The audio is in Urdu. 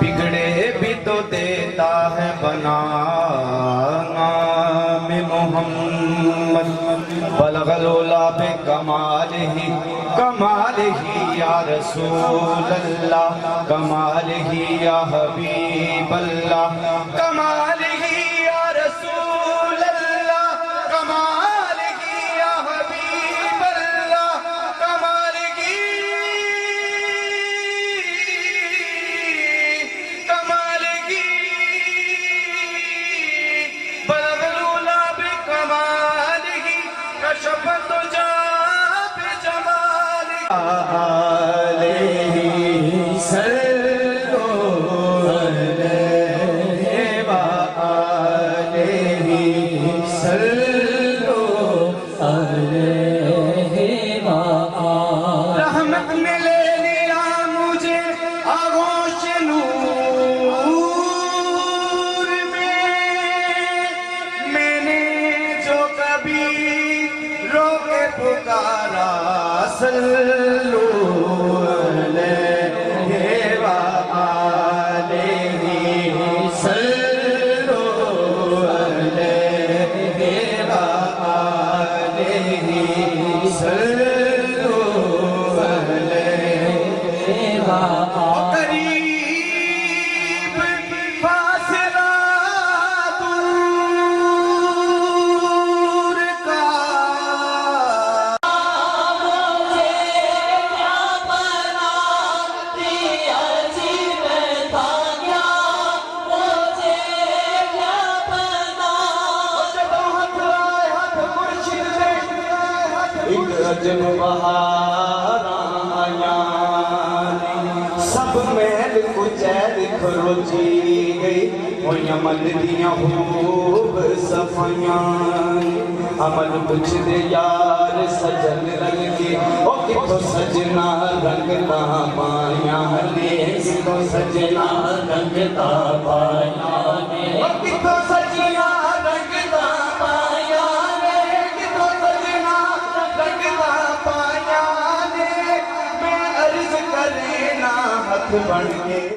بگڑے بھی تو دیتا ہے بنا نام محمد بلغ العلا بکمال ہی یا رسول اللہ کمال ہی یا حبیب اللہ کمال ہی یا رسول اللہ کمال ہی یا حبیب اللہ کمال ہی کمال ہی بلغ العلا بکمال ہی کشف الدجا رحمت نے لے لیا مجھے آغوش نور میں نے جو کبھی رو کے پکارا صلو علیہ وآلہ صلو علیہ وآلہ صلو علیہ وآلہ قریب فاصلہ دور کا عجب بہار آیاں سب محل کچیل کھروچی گئی وہ یمن دیاں خوب صفیاں عمل پوچھ دے یار سجن رنگ کے او کتو سجنا رنگ تا پایاں نے کتو سجنا رنگ تا پایاں نے او کتو سجنا رنگ تا پایاں نے کتو سجنا رنگ تا پایاں نے میں عرض کرنا ہاتھ بڑھ کے